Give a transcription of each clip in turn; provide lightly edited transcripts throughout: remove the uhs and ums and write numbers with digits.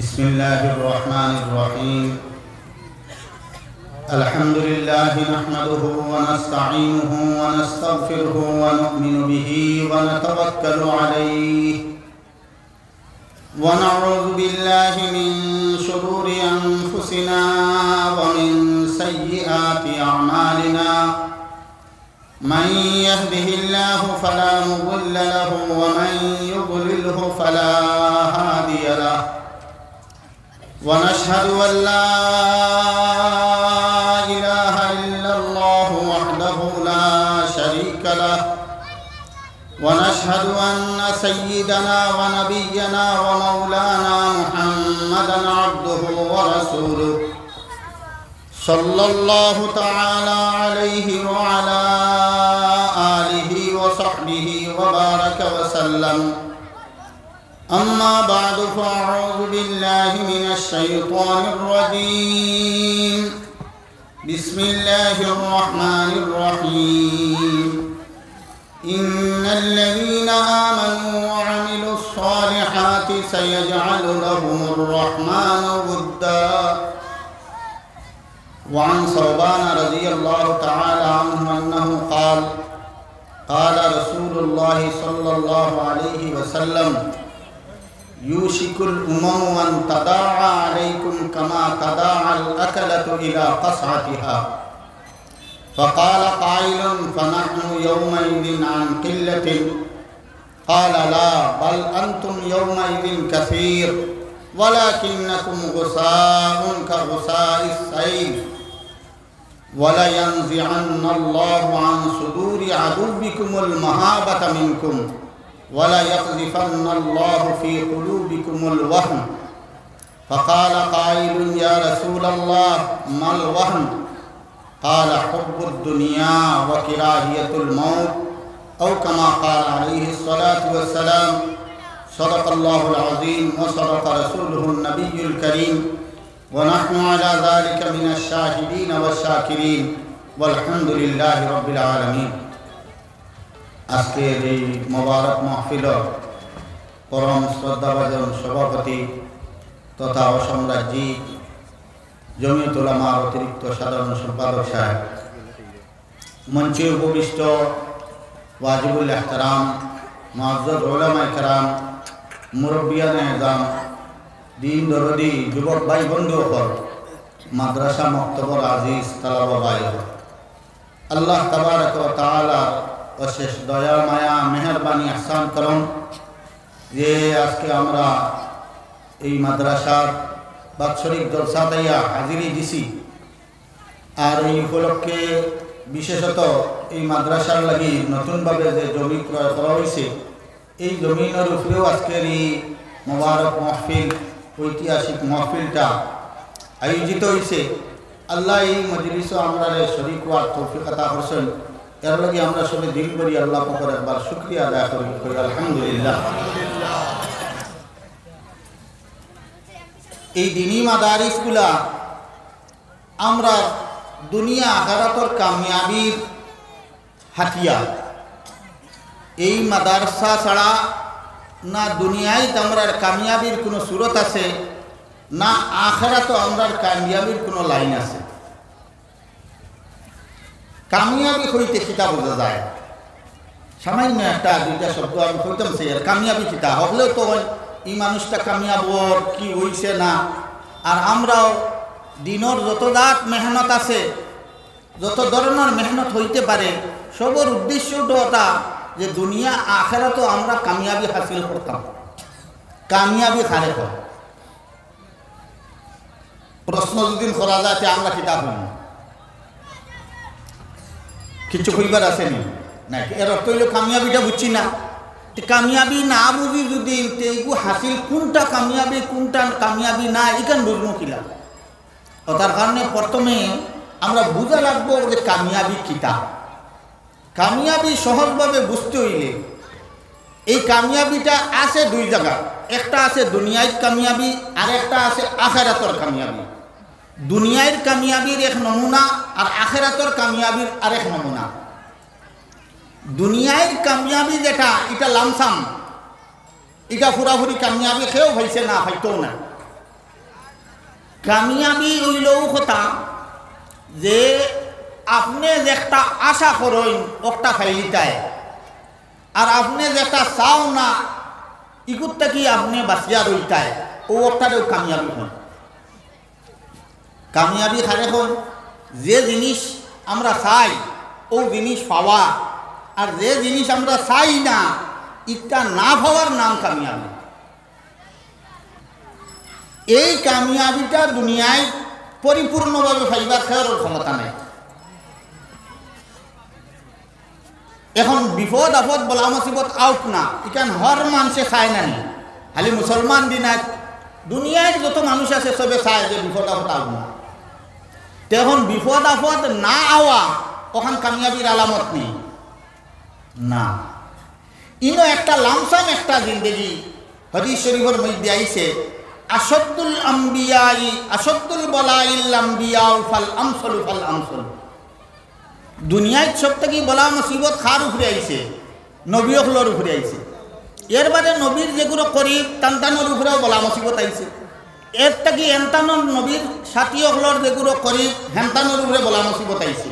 بسم الله الرحمن الرحيم الحمد لله نحمده ونستعينه ونستغفره ونؤمن به ونتوكل عليه ونعوذ بالله من شرور أنفسنا ومن سيئات أعمالنا من يهده الله فلا مضل له ومن يضلله فلا هادي له ونشهد أن لا إله إلا الله وحده لا شريك له ونشهد أن سيدنا ونبينا ومولانا محمدا عبده ورسوله صلى الله تعالى عليه وعلى آله وصحبه وبارك وسلم أما بعد فأعوذ بالله من الشيطان الرجيم بسم الله الرحمن الرحيم إن الذين آمنوا وعملوا الصالحات سيجعل لهم الرحمن ودا وعن ثوبان رضي الله تعالى عنه أنه قال قال رسول الله صلى الله عليه وسلم يوشك الأمم أن تداعى عليكم كما تداعى الأكلة إلى قصعتها فقال قائل فنحن يومئذ عن قلة قال لا بل أنتم يومئذ كثير ولكنكم غثاء كغثاء السيل ولينزعن الله عن صدور عدوكم المهابة منكم وليقذفن الله في قلوبكم الوهن فقال قائل يا رسول الله ما الوهن قال حب الدنيا وكراهية الموت أو كما قال عليه الصلاة والسلام صدق الله العظيم وصدق رسوله النبي الكريم ونحن على ذلك من الشاهدين والشاكرين والحمد لله رب العالمين আজকের এই মোবারক মাহফিল পরম শ্রদ্ধাভাজন সভাপতি তথা অসাম্রাজ্যিক জমিয়ত উলামার অতিরিক্ত সাধারণ সম্পাদক সাহেব, মঞ্চে উপবিষ্ট ওয়াজিবুল ইহতারাম মুআজ্জাজ উলামায়ে কেরাম, মুরব্বিয়ানে আযম, দিন দরদি যুবক ভাই বন্ধুসকল, মাদ্রাসা মক্তবর আজিজ তালাবা ভাই, আল্লাহ তাবারক ওয়া তাআলা অশেষ দয়া মায়া মেহরবানি আহসান করম যে আজকে আমরা এই মাদ্রাসার বাৎসরিক জলসা দাইয়া হাজিরি দিছি। আর এই উপলক্ষে বিশেষত এই মাদ্রাসার লাগি নতুনভাবে যে জমি ক্রয় করা হয়েছে, এই জমিনের উপরেও আজকের এই মোবারক মাহফিল, ঐতিহাসিক মাহফিলটা আয়োজিত হয়েছে। আল্লাহ এই মজলিসও আমরা শরীক হওয়ার তৌফিক আতা করছেন। এর লগে আমরা সবে দিল করি আল্লাহ পাকের একবার শুকরিয়া আদায় করি আলহামদুলিল্লাহ। এই দ্বীনি মাদারিসগুলা আমরা দুনিয়া আখিরাতের কামিয়াবির হাতিয়ার। এই মাদ্রাসা ছাড়া না দুনিয়ায় আমরা কামিয়াবির কোনো সুরত আছে, না আখিরাতে আমরা কামিয়াবির কোনো লাইন আছে। কামিয়াবি হইতে কিতা বোঝা যায়, সামান্য একটা দুইটা শব্দ আমি কইতাম সে আর কামিয়াবি কিতা হলেও তো এই মানুষটা কামিয়াব কি হইছে না। আর আমরাও দিনের যত দাঁত মেহনত আছে, যত ধরনের মেহনত হইতে পারে, সবর উদ্দেশ্যটা ওটা যে দুনিয়া আখিরাতেও আমরা কামিয়াবি হাসিল করতাম, কামিয়াবি খারে হয়। প্রশ্ন যদি করা যায় আমরা কিতাব হই কিছু কইবার আসেনি নাকি, এর অর্থ হইল কামিয়াবিটা বুঝছি না। কামিয়াবি না বুঝি যদি এইগু হাসিল কোনটা কামিয়াবি কোনটা কামিয়াবি না এখান বুঝবো কিলা। তার কারণে প্রথমে আমরা বুঝা লাগবো যে কামিয়াবি কিতা। কামিয়াবি সহজভাবে বুঝতে হইলে এই কামিয়াবিটা আছে দুই জায়গা, একটা আছে দুনিয়ায় কামিয়াবি আর একটা আছে আখিরাতের কামিয়াবি। দুনিয়ার কামিয়াবির এক নমুনা আর আখিরাতের কামিয়াবির আরেক নমুনা। দুনিয়ার কামিয়াবি যেটা এটা লামসাম, এটা পুরাপুরি কামিয়াবি খেয়েও হয়েছে না হয়তো না। কামিয়াবি হইলেও কথা যে আপনি যেটা আশা করেন ওটা ফাইলিটায়, আর আপনি যেটা চাও না ইকুতটা কি আপনি বাঁচিয়া রইটায়, ও ওটাও কামিয়াবি হন। কামিয়াবি খারে হন যে জিনিস আমরা চাই ও জিনিস পাওয়া, আর যে জিনিস আমরা চাই না ইটা না পাওয়ার নাম কামিয়াবি। এই কামিয়াবিটা দুনিয়ায় পরিপূর্ণভাবে পাইবার খেয়ার ক্ষমতা নেই। এখন বিপদ আপদ বলা মুসিবত আউট না, ইকান হর মানুষে চায় না, খালি মুসলমান দিনা দুনিয়ায় যত মানুষ আছে সবে চায় যে বিপদ আপদ আউট না। তখন বিপদ আপদ না আওয়া ওখান কামিয়াবির আলামত নেই না। ইনো একটা লামসাম একটা জিন্দেগি হাদিস শরীফের মধ্যে আইছে, আশাদ্দুল আম্বিয়াই আশাদ্দুল বলাইল আম্বিয়া ফাল আমসালু ফাল আমসাল। দুনিয়ায় সব থেকে বলা মুসিবত খার উপরে আইছে, নবী হলর উপরে আইছে। এর বাদে নবীর যেগুলো করিব তান্তানোর উপরেও বলা মুসিবত আইছে। এর থেকে এন্তানোর নবীর সাথী হলর যেগুলো করিব হেন্তানোর উপরে বলা মুসিবত আইছে।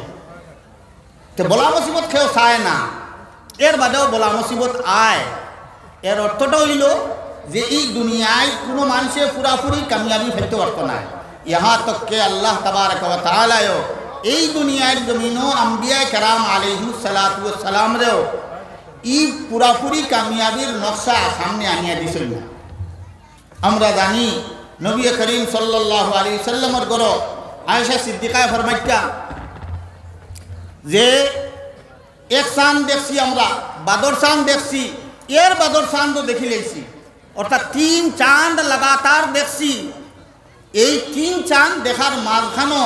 তো বলা মুসিবত কেউ চায় না, এর বাদেও বলা মুসিবত আয়। এর অর্থটা হইল যে এই দুনিয়ায় কোনো মানুষের পুরাপুরি কামিয়াবি ফেলতে পারত না। ইহা তককে আল্লাহ তাবারক ওয়া তাআলাও এই দুনিয়ার জমিনও আম্বিয়া কেরাম আলাইহিস সালাতু ওয়াস সালাম রেও এই পুরাপুরি কামিয়াবির নকশা সামনে আনিয়ে দিছিল না। আমরা জানি নবী করিম সাল্লাল্লাহু আলাইহি সাল্লামের ঘর আয়েশা সিদ্দিকা ফরমাইতা যে এক চাঁদ দেখছি, আমরা বাদর চাঁদ দেখছি, এর বাদর চাঁদ দেখি লেছি, অর্থাৎ 3 চাঁদ লাগাতার দেখছি। এই 3 চাঁদ দেখার মাঝখানো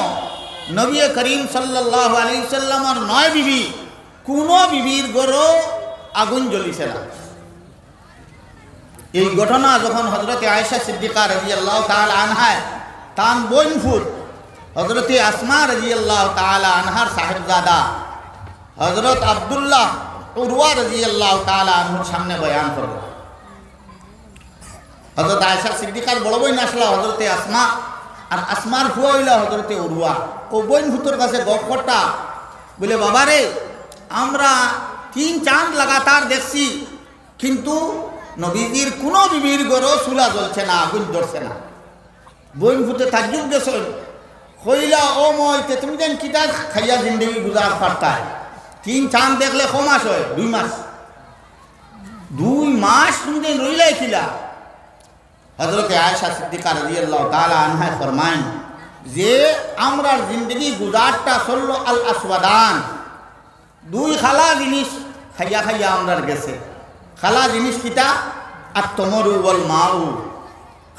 নবী করিম সাল্লাল্লাহু আলাইহি সাল্লামের 9 বিবি, কোনো বিবির ঘরও আগুন জ্বলিছে না। এই ঘটনা যখন হযরতে আয়েশা সিদ্দিকা রাদিয়াল্লাহু তাআলা আনহা তান বোনফুত হযরতে আসমা রাদিয়াল্লাহু তাআলা আনহার সাহেবজাদা হযরত আব্দুল্লাহ উরওয়া রাদিয়াল্লাহু তাআলা আনহুর সামনে বয়ান করল। হযরত আয়েশা সিদ্দিকার বড় বোন আসলা হযরতে আসমা, আর আসমার ফুয়া হইলা হযরতে উরওয়া। ও বোন ফুতর কাছে গপটা বলে, বাবা রে, আমরা 3 চাঁদ লাগাতার দেখছি, কিন্তু নবীজির কোনো বিবির ঘরও চুলা জ্বলছে না, আগুন ধরছে না। বোন ফুতে তাজ্জুব গেছে, কইলা ও মই তুমি যেন কিতা খাইয়া জিন্দগি গুজার পারতায়। 3 চাঁদ দেখলে ক মাস হয়? 2 মাস। 2 মাস তুমি যেন রইলাই খিলা। হযরতে আয়েশা সিদ্দিকা রাদিয়াল্লাহু তাআলা আনহা ফরমায়েন যে আমরার জিন্দগি গুজারটা চললো আল আসওয়াদান, 2 খালা জিনিস খাইয়া খাইয়া আমরার গেছে। খালা জিনিস কিতা? আত-তামরু ওয়াল মাউ,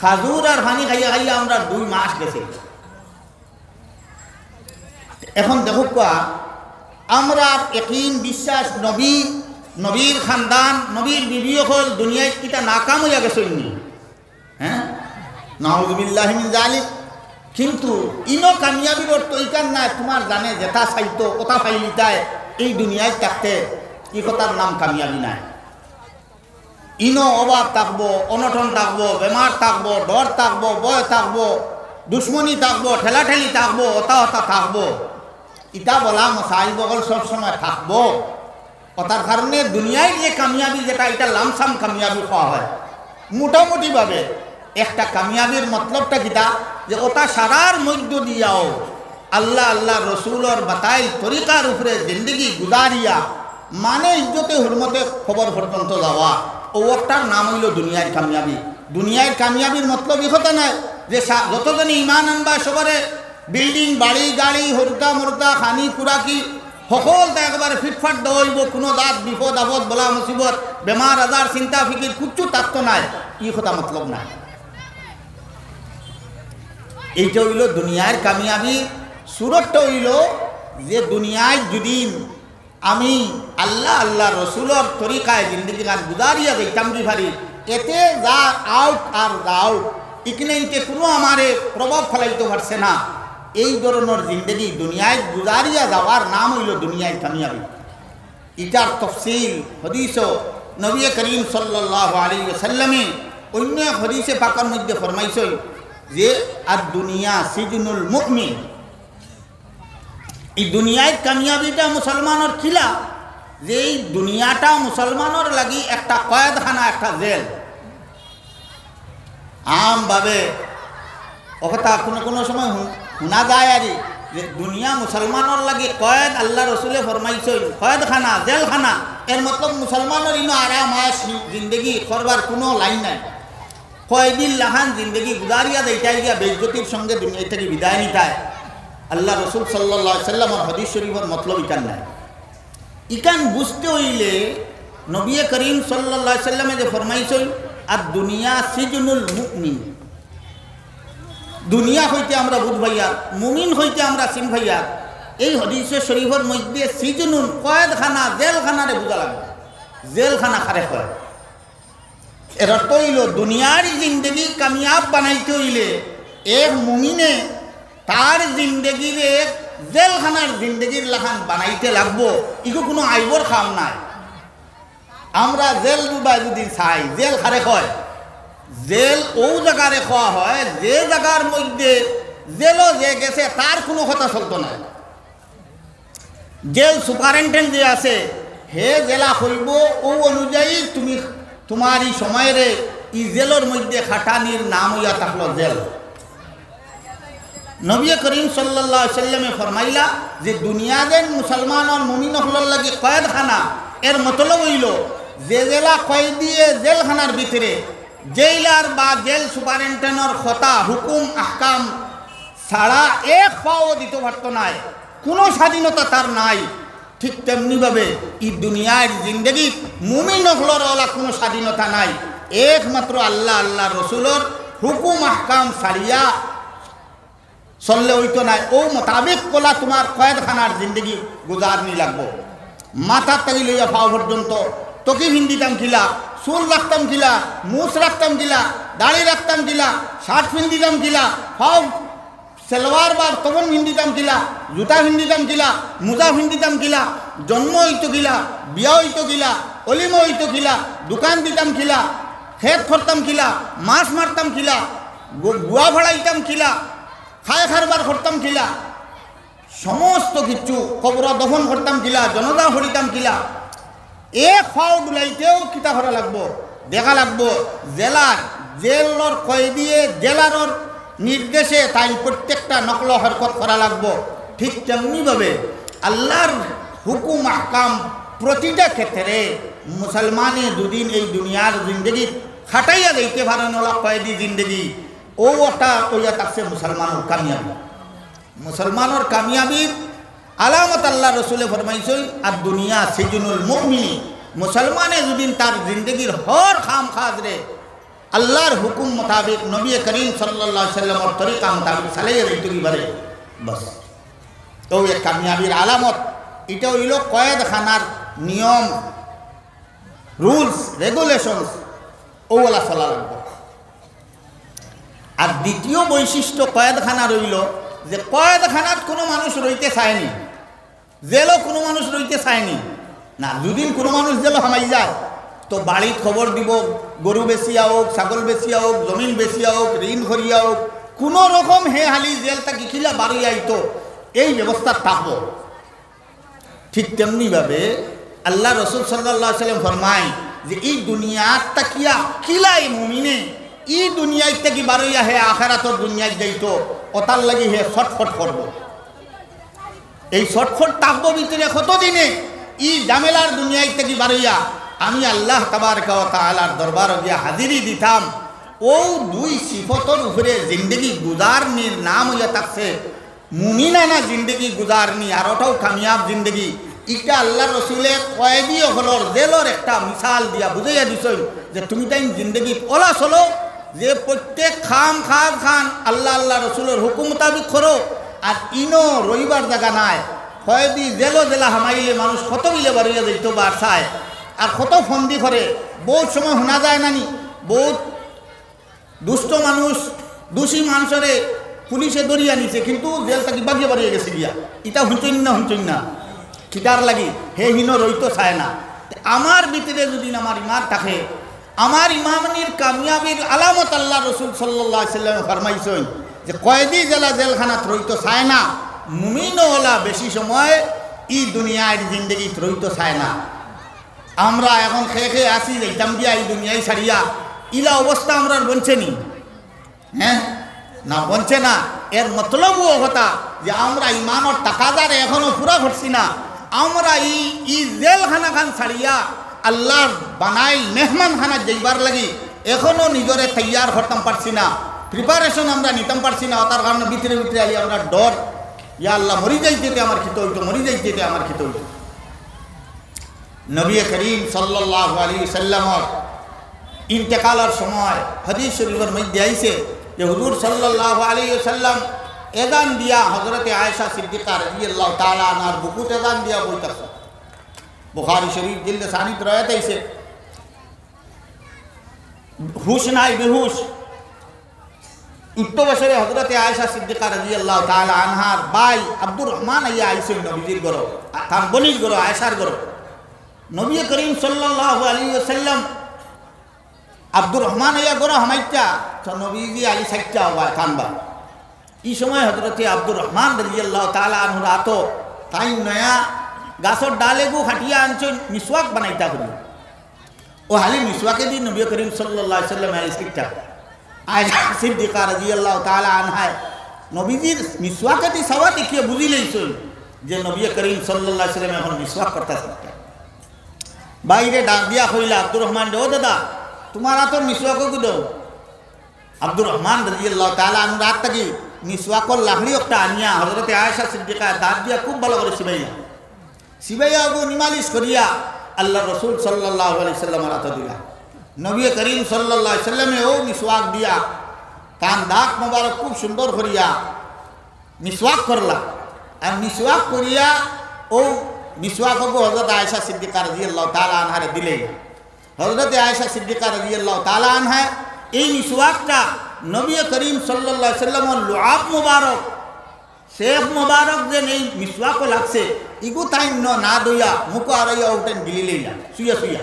খাজুর আর পানি খাইয়া খাইয়া আমরা 2 মাস গেছে। এখন দেখো আমরা ইয়াকিন বিশ্বাস নবীর খানদান নবীর বিবি হল দুনিয়ায় কিতা নাকাম হইয়া গেছেননি, হ্যাঁ, নাউযুবিল্লাহি মিন যালিক। কিন্তু ইনো কামিয়াবির অর্থ ইকান না তোমার জানে যেটা চাইতো ওটা পাইলিতায় এই দুনিয়ায় থাকতে, ই কথার নাম কামিয়াবি নাই। ইনো অভাব থাকবো, অনটন থাকবো, বেমার থাকবো, ডর থাকবো, ভয় থাকবো, দুশ্মনী থাকবো, ঠেলাঠেলি থাকবো, ওটা থাকবো। ইটা বলা মশাইবগল সবসময় থাকবো। ওটার কারণে দুনিয়ায় যে কামিয়াবি যেটা, এটা লামসাম কামিয়াবি খাওয়া হয়। মোটামুটিভাবে একটা কামিয়াবির মতলবটা কিতা, যে ওটা সারার মধ্য দিয়াও আল্লাহ আল্লাহ রসুলর বাতাই তরিকার উপরে জিন্দগি গুজারিয়া মানে ইজ্জতে হুরমতে খবর পর্যন্ত যাওয়া, ও ওটার নাম হইল দুনিয়ার কামিয়াবি। দুনিয়ার কামিয়াবির মতলব এই কথা নয় যে যতজনে ইমান আনবা সবারে বিল্ডিং, বাড়ি, গাড়ি, হরতা মরতা, খানি খুরাকি সকলটা একবারে ফিটফাট দেওয়া হইব, কোনো দাঁত বিপদ আপদ বলা মুসিবত বেমার আজার চিন্তা ফিকির কিচ্ছু থাকতো নাই, এই কথা মতলব নাই। এইটা হইল দুনিয়ার কামিয়াবি। সুরতটা হইল যে দুনিয়ায় যদি আমি আল্লাহ আল্লাহ রসুলর তরিকায় জিন্দগি গান গুজারিয়া দেখতাম পারি, এতে যা আউট আর আউট ইকনে ইনকে কোনো আমারে প্রভাব ফেলাইতে পারছে না। এই ধরনের জিন্দগি দুনিয়ায় গুজারিয়া যাওয়ার নাম হইল দুনিয়ায় কামিয়াবি। ইটার তফসিল হদিস নবী করিম সাল্লাল্লাহু আলাইহি ওয়াসাল্লামে অন্য হদিসে পাকের মধ্যে ফরমাইছেন যে আর দুনিয়া সিজনুল মুমিন, এই দুনিয়ায় কামিয়াবিটা মুসলমানের খিলা যে এই দুনিয়াটা মুসলমানের লাগি একটা কয়েদখানা, একটা জেল। আমভাবে অকথা কোনো কোনো সময় শোনা যায় আর যে দুনিয়া মুসলমানের লাগে কয়েদ। আল্লাহ রসুলে ফরমাইছেন কয়েদখানা, জেলখানা। এর মতলব মুসলমানের ইনো আরাম আয়াস জিন্দগি করবার কোনো লাইন নাই। কয়েদিন লাহান জিন্দগি গুজারিয়া দেইটাই গিয়া বেজ্জতির সঙ্গে দুনিয়া থেকে বিদায় নিতায়। আল্লাহ রসুল সাল্লাল্লাহু আলাইহি ওয়াসাল্লাম হাদিস শরীফের মতলব ইকান নাই। ইকান বুঝতে হইলে নবী করিম সাল্লাল্লাহু আলাইহি ওয়াসাল্লামে যে ফরমাইছেন আর দুনিয়া সিজনুল মুমিন, দুনিয়া হইতে আমরা বুঝ ভাইয়া, মুমিন হইতে আমরা চিন ভাইয়া। এই হাদিসে শরীফের মধ্যে সিজনুল কয়েদখানা, জেলখানারে বোঝা লাগবে। জেলখানা খারে হয় এর অর্থ হইল দুনিয়ার জিন্দগি কামিয়াব বানাইতে হইলে এক মুমিনে তার জিন্দগির এক জেলখানার জিন্দগির লাখান বানাইতে লাগবো। ইগো কোনো আইবর খাম নাই। আমরা জেল ডুবাই যদি চাই, জেল খারে হয়। জেল ও জায়গারে খাওয়া হয় যে জায়গার মধ্যে জেলও যে গেছে তার কোনো কথা চলতো না। জেল সুপারিনটেন্ডেন্ট যে আছে হে জেলা হইব ও অনুযায়ী তুমি তোমার এই সময়ের এই জেলের মধ্যে খাটানির নাম হইয়া থাকলো জেল। নবী করিম সাল্লাল্লাহু আলাইহি ওয়াসাল্লামে ফরমাইলা যে দুনিয়া যেন মুসলমান আর মুমিন হলর লাগে কয়েদখানা। এর মতলব হইল যে জেলা কয়েদিয়ে জেলখানার ভিতরে জেইলার বা জেল সুপারিনটেন্ডেন্টের কথা হুকুম আহকাম ছাড়া এক পাও দিতে পারত নাই, কোনো স্বাধীনতা তার নাই। ঠিক তেমনিভাবে এই দুনিয়ার জিন্দগি মুমিন হলর ওলা কোনো স্বাধীনতা নাই। একমাত্র আল্লাহ আল্লাহ রসুলর হুকুম আহকাম ছাড়িয়া চললে হইতো নাই। ও মোতাবেক কলা তোমার কয়েদখানার জিন্দগি গুজারনি লাগবো। মাথার তাগি লইয়া পাও পর্যন্ত তকি ভিন্দিতাম খিলা, চুল রাখতাম খিলা, মুছ রাখতাম খিলা, দাড়ি রাখতাম খিলা, শার্ট ভিন্দিতাম খিলা, পাও সেলোয়ার বা তখন ভিন্দিতাম খিলা, জুতা ভিন্দিতাম খিলা, মোজা ভিন্দিতাম খিলা, জন্ম হইতো খিলা, বিয়া হইতো খিলা, অলিম হইতো খিলা, দোকান দিতাম খিলা, খেত করতাম খিলা, মাছ মারতাম খিলা, গুয়া ভাড়াইতাম খিলা, খায় খারবার করতাম খিলা, সমস্ত কিছু কবর দফন করতাম কিলা, জনদা হরিতাম কিলা। এক ফাও দুলাইতেও কিতা করা লাগবো, দেখা লাগবো জেলার জেলর কয়েদিয়ে জেলার নির্দেশে তাই প্রত্যেকটা নকল হরকত করা লাগবো। ঠিক তেমনিভাবে আল্লাহর হুকুম আহকাম প্রতিটা ক্ষেত্রে মুসলমানে দুদিন এই দুনিয়ার জিন্দগি খাটাইয়া দিতে পারেন ওলা কয়েদি জিন্দগি ও ওটা ওইয়া থাকছে মুসলমানের কামিয়াবি। মুসলমানের কামিয়াবির আলামত আল্লাহ রসুলে ফরমাইছে আর দুনিয়া সিজনুল মুমিন। মুসলমানে যদি তার জিন্দগির হর খাম খাজরে আল্লাহর হুকুম মোতাবেক নবী করিম সাল্লাল্লাহু আলাইহি ওয়াসাল্লামের তরিকা মোতাবেক চালাইয়া যাইতে পারে বাস, তো এই কামিয়াবির আলামত। এটা হইল কয়েদখানার নিয়ম, রুলস রেগুলেশনস ওগুলা চলা লাগবে। আর দ্বিতীয় বৈশিষ্ট্য কয়েদখানা রইল যে কয়েদখানাত কোনো মানুষ রইতে চায়নি, জেলও কোনো মানুষ রইতে চায়নি না। দুদিন কোনো মানুষ জেলও হামাই যায় তো বাড়ির খবর দিব, গরু বেচিয়া হোক, ছাগল বেচিয়া হোক, জমিন বেচিয়া হোক, ঋণ করিয়া হোক, কোনো রকম হে হালি জেলটা কিখিলা বাড়ি আইতো এই ব্যবস্থা থাকব। ঠিক তেমনিভাবে আল্লাহ রসুল সাল্লাল্লাহু আলাইহি ওয়াসাল্লাম ফরমায় যে এই দুনিয়াটা কিয়া কিলাই মুমিনে ই দুনিয়ায় থেকে বারইয়া হে আখেরাতর দুনিয়ায় যাইতো, ওতার লাগি হে ছটফট করব। এই ছটফট থাকবো ভিতরে কতদিনে ই জামেলার দুনিয়ায় থেকে বারইয়া আমি আল্লাহ তাবারকা ওয়া তাআলার দরবার গিয়া হাজিরি দিতাম। ও দুই সিফতর উপরে জিন্দগি গুজারনির নাম হইয়া থাকছে মুমিনানা জিন্দগি গুজারনি, আর ওটাও কামিয়াব জিন্দগি। এটা আল্লাহ রসুলে কয়েদি হলর জেলর একটা মিসাল দিয়া বুঝাইয়া দিছেন যে তুমি তাই জিন্দগি ওলা চলো যে প্রত্যেক খাম খাজ খান আল্লাহ আল্লাহ রসুলের হুকুম মোতাবিক করো। আর ইনো রইবার জায়গা নাই, কয়েদি জেলো জেলা হামাইলে মানুষ কত মিলে বাড়িয়ে দিত বার চায় আর কত ফন্দি করে। বহুত সময় শোনা যায় নানি বহুত দুষ্ট মানুষ দোষী মানুষরে পুলিশে ধরিয়া নিছে কিন্তু জেল তাকে বাগিয়ে বাড়িয়ে গেছে গিয়া। ইটা হুঁচইন না খিটার লাগি হে হিনো রইতো চায় না। আমার ভিতরে যদি আমার ইমান থাকে আমার ইমামনির কামিয়াবির আলামত আল্লাহ রসুল সাল্লাল্লাহু আলাইহি সাল্লাম ফরমাইছেন যে কয়েদি জেলা জেলখানাত রইতো চায় না, মুমিনও হলা বেশি সময় ই দুনিয়ার জিন্দগি রইতো চায় না। আমরা এখন খেয়ে খেয়ে আসি যাইতাম দিয়া এই দুনিয়ায় ছাড়িয়া, ইলা অবস্থা আমরা বলছে নি? হ্যাঁ না, বলছে না। এর মতলবও কথা যে আমরা ইমানের তাকাদারে এখনো পুরা করছি না। আমরা ই জেলখানা খান ছাড়িয়া আল্লাহর বানাই মেহমান খানা যাইবার লাগি এখনো নিজরে তৈয়ার করতাম পারছি না, প্রিপারেশন আমরা নিতাম পারছি না। তার কারণে ভিতরে ভিতরে আলি আমরা ডর, ইয়া আল্লাহ মরি যাইতে আমার খিতে হইতো, মরি যাইতে আমার খিতে হইতো। নবী করিম সাল্লাল্লাহু আলাইহি সাল্লামর ইন্তেকালের সময় হাদিস শরীফের মধ্যে আইছে যে হুজুর সাল্লাল্লাহু আলাইহি সাল্লাম এযান দিয়া হযরতে আয়েশা সিদ্দিকা রাদিয়াল্লাহু তাআলা আনহার বুকুত এযান দিয়া বলতেছে। বুখারী শরীফ জিলদে সানিত রয়াত আইছে, হুশ নাই বেহুশ ১৮ বছরে হযরতে আয়েশা সিদ্দিকা রাদিয়াল্লাহু তাআলা আনহার ভাই আব্দুর রহমান আইয়া আইছেন নবীজির ঘর, তার বনির ঘর, আয়েশার ঘর। নবী করিম সাল্লাল্লাহু আলাইহি ওয়াসাল্লাম আব্দুর রহমান আইয়া ঘর হামাইতা তো নবীজি আলী সাইতা হওয়া কানবা। এই সময় হযরতে আব্দুর রহমান রাদিয়াল্লাহু তাআলা আনহুর আতো তাই নয়া গাছর ডালে গো খাটিয়া আনছেন মিসওয়াক বানাইতা করি। ও হালি মিসওয়াকে দি নবী করিম সাল্লাল্লাহু আলাইহি ওয়াসাল্লাম আলী সাইতা আয়েশা সিদ্দিকা রাদিয়াল্লাহু তাআলা আনহা নবীজির মিসওয়াকে দি সওয়া দেখিয়ে বুঝি লইছেন যে নবী করিম সাল্লাল্লাহু আলাইহি ওয়াসাল্লাম এখন মিসওয়াক করতেছেন। বাইরে ডাক দিয়া কইলা আব্দুর রহমান, ও দাদা তোমার আতো মিসওয়াকও দাও। আব্দুর রহমান রাদিয়াল্লাহু তাআলা আনহু রাত থেকে মিসওয়াকর লাকড়ি একটা আনিয়া হযরতে আয়েশা সিদ্দিকা দাঁত দিয়া খুব ভালো করে সিবাইয়া গো নিমালিশ করিয়া আল্লাহ রসুল সাল্লাল্লাহু আলাইহি সাল্লামের হাতে দিলা। নবী করিম সাল্লাল্লাহু আলাইহি সাল্লামে ও মিসওয়াক দিয়া কান দাঁত মোবারক খুব সুন্দর করিয়া মিসওয়াক করলা। আর মিসওয়াক করিয়া ও মিসওয়াক গো হযরত আয়েশা সিদ্দিকা রাদিয়াল্লাহু তাআলা আনহারে দিলেন। হযরতে আয়েশা সিদ্দিকা রাদিয়াল্লাহু তাআলা আনহা এই মিসওয়াকটা নবী করিম সাল্লাল্লাহু আলাইহি সাল্লামের লুআব মুবারক শেখ মুবারক যে এই মিসওয়াকও লাগছে ইগু তাই না দইয়া মুখ আড়াইয়া উঠেন গিলিলেই না শুইয়া শুইয়া।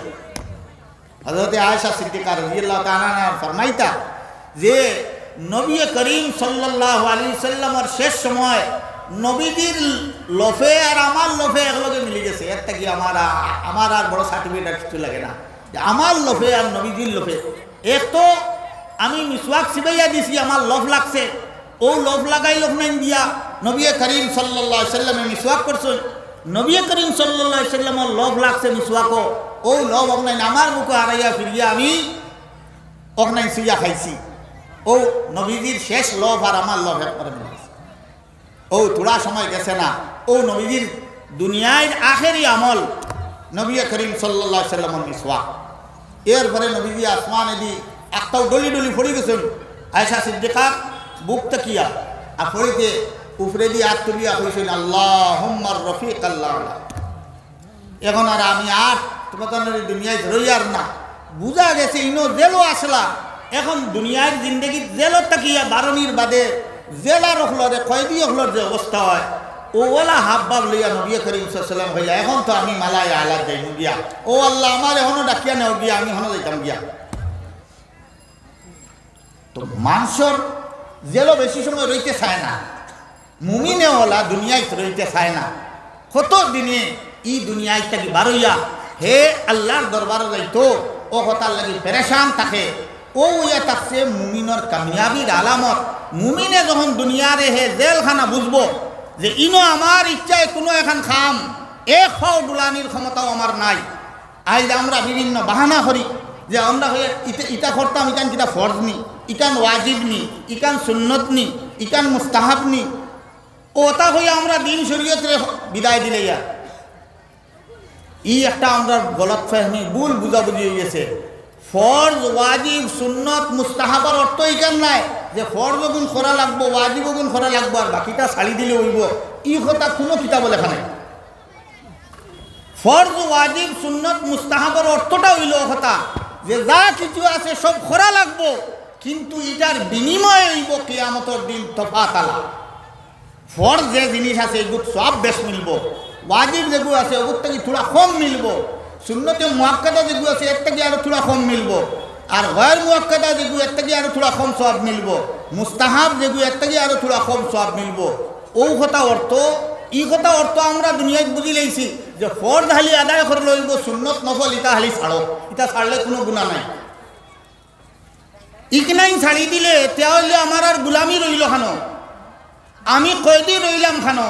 হযরতে আয়েশা সিদ্দিকা রাদিয়াল্লাহু তাআলা আনহা ফরমাইতা যে নবী করিম সাল্লাল্লাহু আলাইহি সাল্লামের শেষ সময় নবীজির লফে আর আমার লফে একলগে মিলে গেছে। একটা কি আমার আর বড় সার্টিফিকেট কিছু লাগে না, আমার লফে আর নবীজির লফে এক তো আমি মিসওয়াক সিবাইয়া দিছি, আমার লফ লাগছে, ও লফ লাগাই লফ নাই দিয়া নবী করিম সাল্লাল্লাহু আলাইহি সাল্লামে মিসওয়াক করছেন। নবী করিম সাল্লাল্লাহু আলাইহি সাল্লামের লফ লাগছে মিসওয়াকও, ও লফ অগনাই আমার মুখে হারাইয়া ফিরিয়া আমি অগনাই সুইয়া খাইছি। ও নবীজির শেষ লফ আর আমার লফ একবারে মিলেছে। ও থোড়া সময় গেছে না, ও নবীজির দুনিয়ার আখেরি আমল নবী করিম সাল্লাল্লাহু আলাইহি সাল্লামের মিসওয়াক। এরপরে নবীজি আসমানে দি একটাও ডলি ডলি ফড়ি গেছেন। আয়েশা সিদ্দিকা বুক তাকিয়া আর ফড়িতে উপরে দিয়ে হাত তুলিয়া কইছেন আল্লাহুম্মা রফিক আল্লাহ। এখন আর আমি আর তোমাদের দুনিয়ায় ধরইয়ার না, বুঝা গেছে ইনো জেলও আসলা, এখন দুনিয়ার জিন্দগি জেলত তাকিয়া বারণির বাদে জেলা রখলরে কয়েদি রখলর যে অবস্থা হয় ও ওলা হাব বাব লইয়া নবী করিম সাল্লাল্লাহু আলাইহি ওয়াসাল্লাম হইয়া এখন তো আমি মালায় আলাদ যাই গিয়া, ও আল্লাহ আমার এখনো ডাকিয়া নেও গিয়া, আমি এখনো যাইতাম গিয়া। তো মানুষের জেলও বেশি সময় রইতে চায় না, মুমিনে ওলা দুনিয়ায় রইতে চায় না। কত দিনে ই দুনিয়ায় থাকি বারইয়া হে আল্লাহর দরবারে যাইতো ও কথার লাগি পেরেশান থাকে। ও ইয়া থাকছে মুমিনের কামিয়াবির আলামত। মুমিনে যখন দুনিয়ারে হে জেলখানা বুঝবো যে ইনো আমার ইচ্ছায় কোনো এখন খাম এক হও ডুলানির ক্ষমতাও আমার নাই। আজ আমরা বিভিন্ন বাহানা করি যে আমরা হয়ে ইটা করতাম, ইকান কিটা ফরজ নি, ইকান ওয়াজিব নি, ইকান সুন্নত নি, ইকান মুস্তাহাব নি, ওটা হয়ে আমরা দিন শরীয়তের বিদায় দিলে ইয়ার ই একটা আমরা গলত ফেহমি ভুল বুঝাবুঝি হয়ে গেছে। ফরজ ওয়াজিব সুন্নত মুস্তাহাবার অর্থ ইকান নাই যে ফরজ গুণ করা লাগবো, ওয়াজিব গুণ করা লাগবো আর বাকিটা ছাড়ি দিলে হইব, ই কথা কোনো কিতাব লেখা নাই। ফরজ ওয়াজিব সুন্নত মুস্তাহাবার অর্থটা হইল কথা যে যা কিছু আছে সব করা লাগবো, কিন্তু এটার বিনিময়ে হইব কিয়ামতের দিন তফাত আলা। ফরজ যে জিনিস আছে এগুলো সব বেশ মিলব, ওয়াজিব যেগুলো আছে ওগুলো থেকে থোড়া কম মিলব, সুন্নতে মুআক্কাদা যেগুলো আছে এর থেকে আরো থোড়া কম মিলব, আর গैर মুআক্কাদা যেগু এর থেকে আরো থোড়া কম সওয়াব মিলব, মুস্তাহাব যেগু এর থেকে আরো থোড়া কম সওয়াব মিলব। ও কথা অর্থ ই কথা অর্থ আমরা দুনিয়ায় বুঝি লইছি যে ফরজ হালি আদায় করে লইব, সুন্নত নফল ইটা হালি ছাড়ো, ইটা ছাড়লে কোনো গুনাহ নাই। ইকনাই ছাড়ি দিলে তাহলে আমার আর গুলামি রইল খানো, আমি কয়দি রইলাম খানো,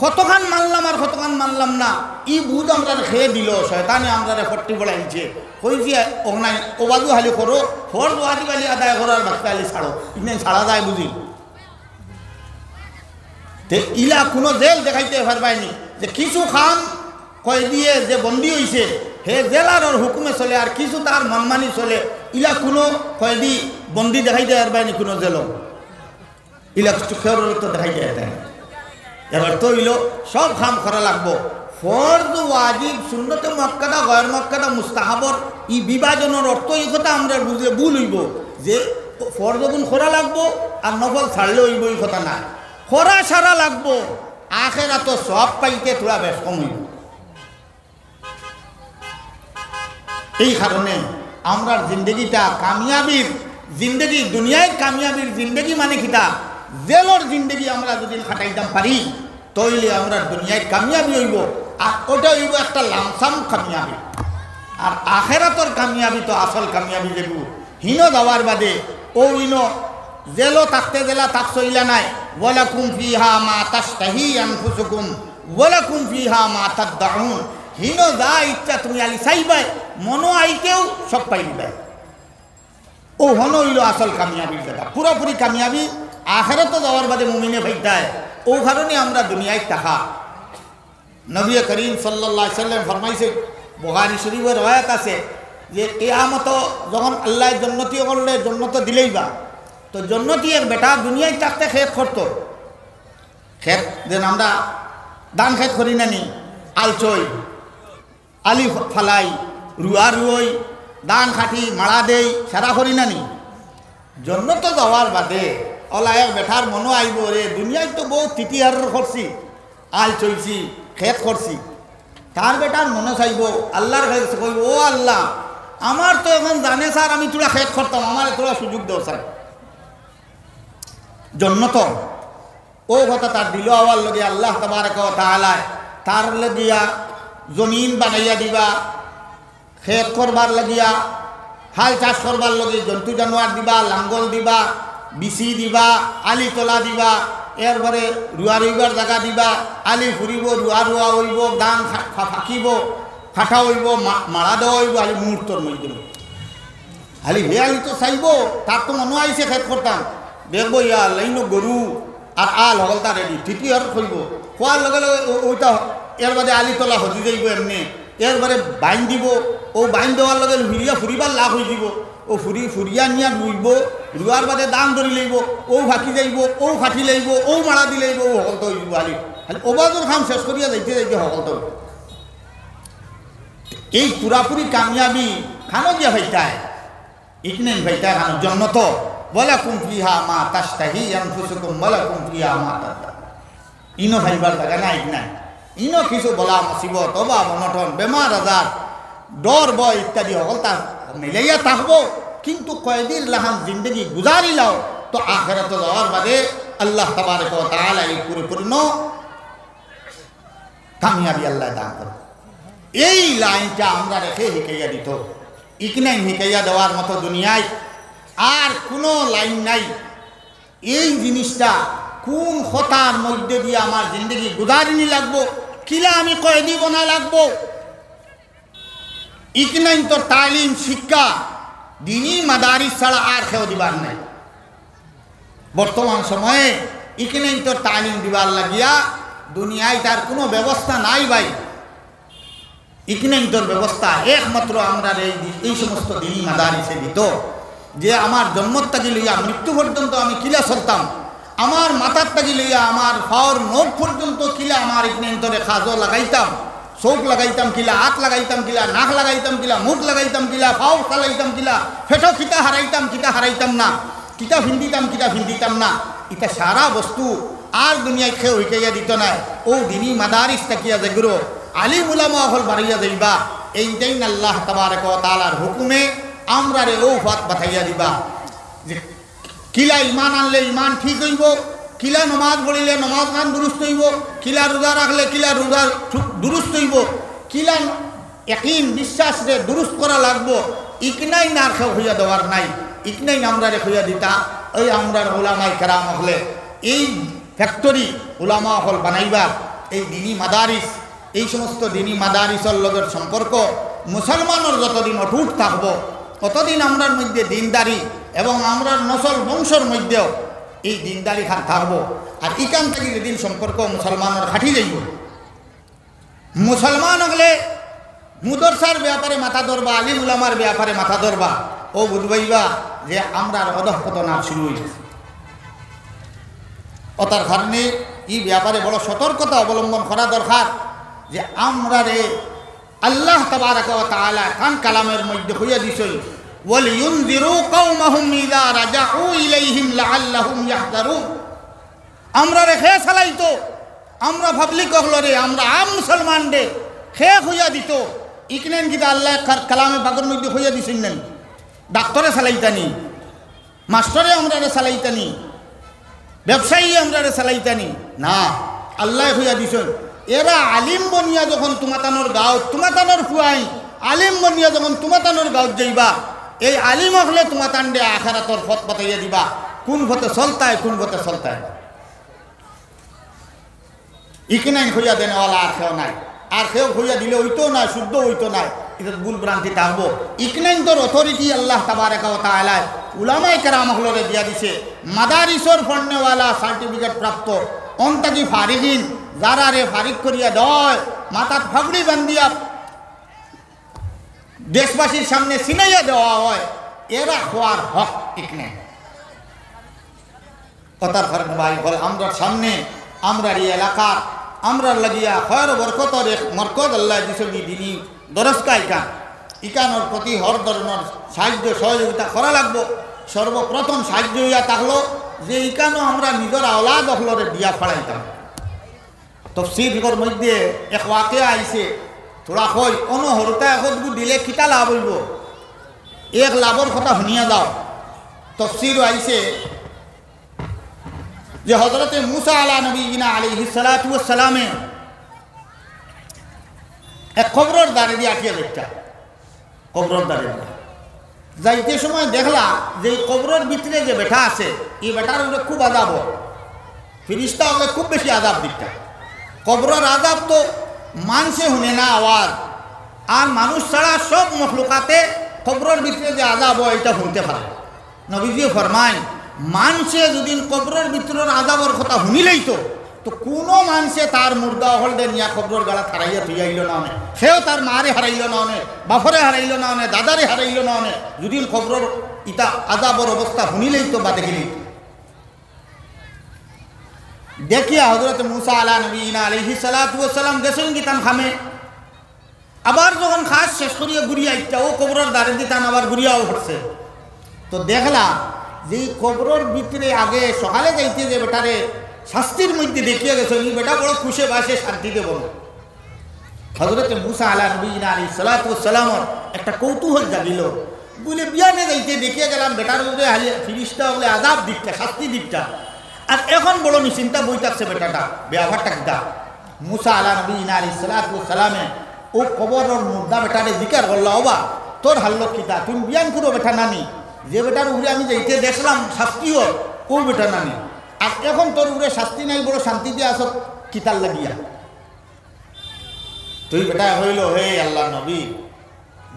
কতখান মানলাম আর কতখান মানলাম না। ই বুধ আমরা খেয়ে দিল, শয়তানে আমরা ফট্টি বলাইছে, কইছি ওনাই ওবাদু হালি করো, ফরজ ওয়াজিব হালি আদায় করো আর বাকি হালি ছাড়ো, ইকনাই ছাড়া যায় বুঝি। ইলা কোনো জেল দেখাইতে পারবাইনি যে কিছু খান কয় দিয়ে যে বন্দি হইছে হে জেলার হুকুমে চলে, আর কিছু তার মনমানি চলে। ইলা কোনো কয়েদি বন্দি দেখাইতে পারবাইনি কোনো জেল, ইলা চোখের তো দেখাইতে পারবে। এবার তো হইল সব খাম করা লাগবো। ফরজ ওয়াজিব সুন্নতে মুআক্কাদা গয়র মুআক্কাদা মুস্তাহাবর ই বিভাজনের অর্থ এই কথা আমরা বুঝলে ভুল হইব যে ফরজ গুণ করা লাগবো আর নফল ছাড়লে হইব, এই কথা না। খরা সারা লাগবো, আখেরাত সব পাইতে তোরা বেশ কম হইব। এই কারণে আমরা জিন্দগিটা কামিয়াবির জিন্দগি, দুনিয়ায় কামিয়াবির জিন্দগি মানে কিতা, জেলর জিন্দগি আমরা যদি খাটাইতাম পারি তইলে আমরা দুনিয়ায় কামিয়াবি হইব। আর ওটা হইব একটা লামসাম কামিয়াবি। আর আখেরাতর কামিয়াবি তো আসল কামিয়াবি যেগু হিন যাওয়ার বাদে ও হিন জেলো থাকতে জেলা তাক চইলা নাই। ওয়ালাকুম ফিহা মা তাশতাহি আনফুসুকুম ওয়ালাকুম ফিহা মা তাদউন। হিন যা ইচ্ছা তুমি আলি চাইবাই, মনো আইতেও সব পাইবাই। ও হন হইল আসল কামিয়াবির জায়গা, পুরোপুরি কামিয়াবি আখেরাতে যাওয়ার বাদে মুমিনে ভাইতায়। ও কারণে আমরা দুনিয়ায় থাকা। নবী করিম সাল্লাল্লাহু আলাইহি সাল্লাম ফরমাইছে, বুখারী শরীফের রওয়ায়াত আছে যে কিয়ামত যখন আল্লাহ জান্নাতি করলে জান্নাত দিলেইবা, তো জন্নতি এক বেটা দুনিয়ায় থাকতে খেত করতো। খেত যেন আমরা ধান খেত করি নানি, আলচই আলি ফালাই রুয়া রুই ধান খাটি মাড়া দেই সারা করি নানি। জন্নত যাওয়ার বাদে ওলা এক বেটার মনো আইব, রে দুনিয়ায় তো বহু তিতিহার করছি, আল চইছি খেত করছি। তার বেটার মনে চাইব আল্লাহর কাছে কইব, ও আল্লাহ আমার তো এখন জানে স্যার আমি তোরা খেত করতাম, আমার তোরা সুযোগ দেও স্যার। জন্নত ও কথা তার দিল আওয়ার লগে আল্লাহ তাবারক ওয়া তাআলা তার লাগিয়া জমিন বানাইয়া দিবা, খেত করবার লাগিয়া হাল চাষ করবার লগে জন্তু জানোয়ার দিবা, লাঙ্গল দিবা, বিচি দিবা, আলি তোলা দিবা, এরপরে রুয়া রইবার জায়গা দিবা, আলি ফুরিব, রুয়া রুয়া হইব, ধান ফাঁকিব, ফাটা হইব, মারা দেওয়া হইব, আলি মুহূর্তর মধ্যে আলি হে আলি তো চাইব। তার তো মনে আইসে খেত করতাম, দেখবো ইয়া লাইন গরু আর আল হলতা রেডি ঠিকই আর করব, খোয়ার লগে লগে ওইটা এর বাদে আলি তোলা হজি যাইব এমনি, এরপরে বাইন দিব, ও বাইন দেওয়ার লগে ফুরিয়া ফুরিবার লাভ হয়ে যাব, ও ফুরিয়া নিয়া রুইব, রুয়ার বাদে দাম ধরি লইব, ও ফাঁকি যাইব, ও ফাটি লইব, ও মারা দি লইব, ও হকলতা হইব আলি খালি ওবাজর খাম শেষ করিয়া যাইতে যাইতে হকলতা হইব। এই পুরাপুরি কামিয়াবি খানো গিয়া ভাইটায় ইকনে ভাইটায় খানো জন্নত। ওয়ালাকুম ফিহা মা তাশতাহি আনফুসুকুম ওয়ালাকুম ফিহা মা তাদউন। ইনো ভাইবার জায়গা নাই নাই, ইনো কিছু বলা মুসিবত অভাব অনটন বেমার আজার ডর ভয় ইত্যাদি সকল তার মিলাইয়া থাকবো, কিন্তু কয়দিন লাহান জিন্দগি গুজারিলাও তো আখিরাত যাওয়ার বাদে আল্লাহ তাবারক ওয়া তাআলা এই পরিপূর্ণ কামিয়াবি আল্লাহ দান করে। এই লাইনটা আমরা রেখে হিকাইয়া দিত, ইকনাই হিকাইয়া দেওয়ার মতো দুনিয়ায় আর কোনো লাইন নাই। এই জিনিসটা কোন কথার মধ্যে দিয়ে আমার জিন্দগি গুজারিনি লাগবো, কিলা আমি কয়েদি বনা লাগবো। ইকনাই তোর তালিম শিক্ষা দিনী মাদারিস ছাড়া আর খেয়ে দিবার নাই। বর্তমান সময়ে ইকনাই তোর তালিম দিবার লাগিয়া দুনিয়ায় তার কোনো ব্যবস্থা নাই ভাই। ইকনাই তোর ব্যবস্থা একমাত্র আমরা এই সমস্ত দিনী মাদারিসে দিত, যে আমার জন্মর তাকি লইয়া মৃত্যু পর্যন্ত আমি কিলা চলতাম, আমার মাথার তাকি লইয়া আমার পাওয়ার নোট পর্যন্ত কিলা আমার ইকনাই তোরে খাজো লাগাইতাম, চোখ লাগাইতাম কিলা, হাত লাগাইতাম কিলা, নাক লাগাইতাম কিলা, মুখ লাগাইতাম কিলা, পাও চালাইতাম কিলা, ফেটো কিতা হারাইতাম না, কিতা ভিন্দিতাম না, ইটা সারা বস্তু আর দুনিয়ায় খেয়ে হইকাইয়া দিত না। ও দিনী মাদারিস তাকিয়া যেগুলো আলিম উলামা হল বাড়িয়া যাইবা, এইটাই আল্লাহ তাবারক ওয়া তাআলার হুকুমে আমরা রে ও ফাত বাতাইয়া দিবা যে কিলা ইমান আনলে ইমান ঠিক হইব, কিলা নমাজ পড়িলে নমাজ গান দুরুস্ত হইব, কিলা রোজা রাখলে কিলা রোজা দুরুস্ত হইব, কিলা একদিন বিশ্বাস রে দুরুস্ত করা লাগবো, ইকনাই না আর হইয়া দেওয়ার নাই, ইকনাই আমরা রে হইয়া দিতা ওই আমরার ওলামাই কেরাম হলে এই ফ্যাক্টরি ওলামা হল বানাইবার এই দিনী মাদারিস, এই সমস্ত দিনী মাদারিসের লগের সম্পর্ক মুসলমানের যতদিন অটুট থাকবো ততদিন আমরার মধ্যে দিনদারি এবং আমরার নসল বংশের মধ্যেও এই দিনদারি থাকবো। আর ইকান থেকে যেদিন সম্পর্ক মুসলমানের খাটি যাইব, মুসলমান হলে মুদরসার ব্যাপারে মাথা ধরবা, আলিম উলামার ব্যাপারে মাথা ধরবা, ও বুঝবাইবা যে আমরার অধঃপতন আর শুরু হয়েছে। অতার কারণে এই ব্যাপারে বড় সতর্কতা অবলম্বন করা দরকার যে আমরা রে আল্লাহ তাবারাক ওয়া তাআলা কান কালামের মধ্যে হইয়া দিছেন ওয়ালিয়ুনযিরু কওমাহুম ইযা রাজাউ ইলাইহিম লাআল্লাহুম ইয়াহযারুন। আমরা রে খে চালাইতো, আমরা ভাবলি কহলরে আমরা আম মুসলমান রে খে হইয়া দিত, ইকনেন কিতা আল্লাহ কালামে বাগর মধ্যে হইয়া দিছেন না। ডাক্তারে চালাইতানি, মাস্টারে আমরা রে চালাইতানি, ব্যবসায়ী আমরা রে চালাইতানি না, আল্লাহ হইয়া দিছেন এরা আলিম বনিয়া যখন তুমাতানোর গাঁও তুমাতানোর ফুয়াই আলিম বনিয়া যখন তুমাতানোর গাঁও যাইবা, এই আলিম হলে তুমাতান দে আখারাতর পথ বাতাইয়া দিবা, কোন পথে চলতায় কোন পথে চলতায়। ইকনাইন হইয়া দেনওয়ালা আর কেউ নাই, আর কেউ হইয়া দিলে হইতো না, শুদ্ধ হইতো না, এটা ভুল ভ্রান্তি থাকবো। ইকনাইন তোর অথরিটি আল্লাহ তাবারাক ওয়া তাআলা উলামায়ে কেরাম হলরে দিয়া দিছে, মাদারিসর ফন্নেওয়ালা সার্টিফিকেট প্রাপ্ত অন্তাকি ফারিগিন যারা রে ফারিক করিয়া দেয় মাথাত ফাগড়ি বান্ধিয়া দেশবাসীর সামনে সিনাইয়া দেওয়া হয়, এরা হওয়ার হক ইকনে। কথার কারণে ভাই বল আমরা সামনে আমরা এই এলাকার আমরা লাগিয়া খয়র বরকতর এক মরকজ আল্লাহ দিছনি দিনী দরজকা ইকানোর প্রতি হর ধরনের সাহায্য সহযোগিতা করা লাগবো। সর্বপ্রথম সাহায্য হইয়া থাকলো যে ইকানো আমরা নিজের আওলাদ হলরে দিয়া ফড়াইতাম। তফসিরের মধ্যে এক ওয়াকিয়া আইছে, থোড়া কই অনহরতা একদগু দিলে কিতা লাভ হইব, এক লাভর কথা শুনিয়া যাও। তফসির আইছে যে হযরতে মুসা আলা নবীনা আলাইহিস সালাতু ওয়াস সালামে এক কবরের দ্বারে দিয়ে আটিয়া দেখতা, কবরের দ্বারে যাইতে সময় দেখলা যে কবরের ভিতরে যে বেটা আছে এই বেটার উপরে খুব আযাব, ফিরিস্তা হলে খুব বেশি আযাব দিকটা। কবরের আযাব তো মানুষে শুনে না আওয়াজ, আর মানুষ ছাড়া সব মখলুকাতে কবরের ভিতরে যে আযাব হয় এটা শুনতে পারে। নবীজি ফরমায় মানুষে যদি কবরের ভিতরের আযাবের কথা শুনিলেই তো কোনো মানুষে তার মুর্দা হলদে নিয়া কবরের গালা হারাইয়া থইয়াইল না অনে, সেও তার মারে হারাইল না অনে, বাপরে হারাইল না অনে, দাদারে হারাইল না অনে, যদি কবরের ইটা আযাবের অবস্থা শুনিলেই তো বা দেখিলেই। দেখিয়া হযরত মুসা আলা নবীনা আলাইহিস সালাতু ওয়াস সালাম গেছেন গিতান খামে, আবার যখন খাস শেষ করিয়া ঘুরিয়া ইচ্ছা ও কবরের দ্বারে দিতান আবার ঘুরিয়াও ঘটছে। তো দেখলা যে কবরের ভিতরে আগে সকালে যাইতে যে বেটারে শাস্তির মধ্যে দেখিয়া গেছে, এই বেটা বড় খুশে বাসে শান্তি দেব। হযরত মুসা আলা নবীনা আলাইহিস সালাতু ওয়াস সালামের একটা কৌতূহল জাগিল, বলে বিয়ানে যাইতে দেখিয়া গেলাম বেটার উপরে হালিয়া ফিরিস্তা বলে আযাব দিকটা শাস্তি দিকটা, আর এখন বড় নিশ্চিন্তা বই থাকছে বেটাটা ব্যাপারটা কিতা। মুসা আলা নবীনা আলাইহিস সালাতু ওয়াস সালামে ও কবরের মুর্দা বেটারে জিকার করল, ওবা তোর হাল্লত কিতা, তুমি বিয়ান করো বেটা নানি, যে বেটার উপরে আমি যাইতে দেখলাম শাস্তিও ও বেটা নানি, আর এখন তোর উপরে শাস্তি নাই বড় শান্তিতে আসত কিতার লাগিয়া। তুই বেটা হইল হে আল্লাহ নবী,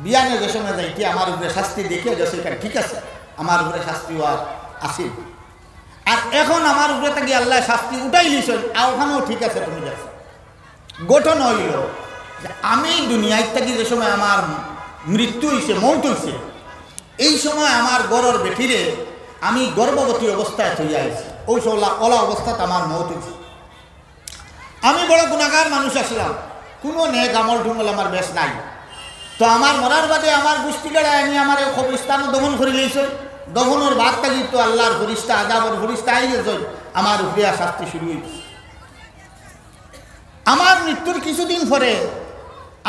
বিয়ানে যে সময় যাইতে আমার উপরে শাস্তি দেখে গেছে, ঠিক আছে আমার উপরে শাস্তি আসিল, আর এখন আমার উপরে থাকি আল্লাহ শাস্তি উঠাই লিছেন, আর ওখানেও ঠিক আছে তুমি দেখো। গঠন হইল যে আমি দুনিয়ায় থাকি যে সময় আমার মৃত্যু হয়েছে মৌত হয়েছে, এই সময় আমার গরর বেঠিরে আমি গর্ভবতী অবস্থায় থইয়া আইছি, ওই ওলা অবস্থাতে আমার মৌত হয়েছে। আমি বড় গুণাগার মানুষ আসলাম, কোনো নেক আমল টুমল আমার বেশ নাই, তো আমার মরার বাদে আমার গোষ্ঠীগাড়া আনি আমার কবরস্থানও দমন করে লইছে, দমনের বাদ থাকি তো আল্লাহর ফরিস্তা আযাবের ফরিস্তা আই গেছে, আমার উপরে শাস্তি শুরু হয়েছে। আমার মৃত্যুর কিছুদিন পরে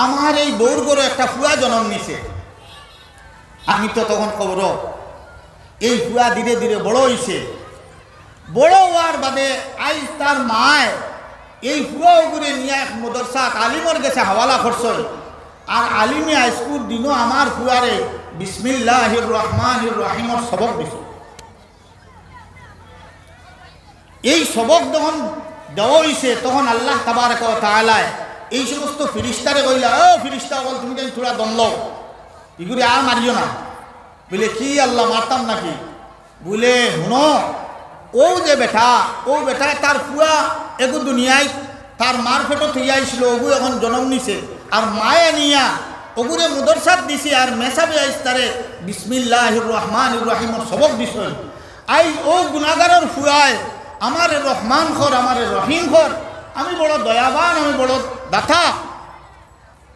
আমার এই বউর গরু একটা ফুয়া জন্ম নিছে, আমি তো তখন খবর এই ফুয়া ধীরে ধীরে বড় হয়েছে। বড় হওয়ার বাদে আজ তার মায় এই ফুয়া ঘুরে নিয়ে এক মদরসা আলিমর গেছে হাওয়ালা করছে। আর আলিমে হাইস্কুল দিনও আমার ফুয়ারে বিসমিল্লাহির রহমানির রহিমর সবক দিছে। এই সবক যখন দেওয়া হয়েছে তখন আল্লাহ তাবারক ওয়া তাআলা এই সমস্ত ফিরিস্তারে কইলা, ও ফিরিস্তা বল তুমি তাই থোড়া দম লও, এগুলি আর মারিও না। বলে কি আল্লাহ মারতাম নাকি? বলে শুনো, ও যে বেটা তার ফুয়া এগু দুনিয়ায় তার মার ফেটো থইয়া আইছিল, ওগু এখন জন্ম নিছে। আর মায়ে নিয়া ওগুরে মুদরসাত দিছে আর মেসাবে আইস তারে বিসমিল্লাহির রহমানির রহিমর সবক দিছে। আই ও গুনাহগারের ফুয়ায় আমার রহমান খর, আমার রহিম খর, আমি বড় দয়াবান, আমি বড় দাতা।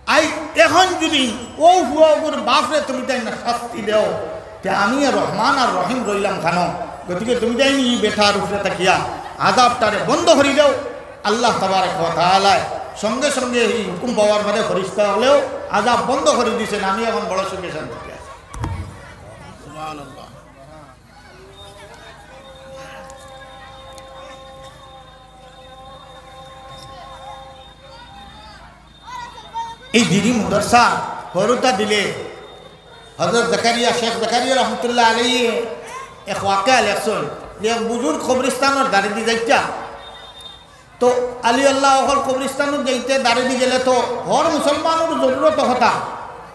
আই এখন যদি ও ফুয়া ওগুর বাপরে তুমি তাই না শাস্তি দেও, তে আমি রহমান আর রহিম রইলাম কেন? গতিকে তুমি তাই ই বেটার উপরে তাকিয়া আযাবটারে বন্ধ করে দাও। আল্লাহ তাবারক ওয়া তাআলা সঙ্গে সঙ্গে এই হুকুম পাওয়ার বাদে ফেরেশতা হলেও আযাব বন্ধ করে দিয়েছেন। আমি এখন বড় সুখে শান্তিতে আছি। সুবহানাল্লাহ। এই দিদি মুদরসা হরুতা দিলে হযরত জাকারিয়া, শেখ জাকারিয়া রহমতুল্লাহ আলাইহি এক ওয়াকিয়া লেখছেন যে এক বুজুর্গ কবরস্থানের দাঁড়ি দিয়ে যাইতা। তো আলী আল্লাহ অকল কবরস্থানত যাইতে দাঁড়ি দিয়ে গেলে তো হর মুসলমানের জরুরত হতা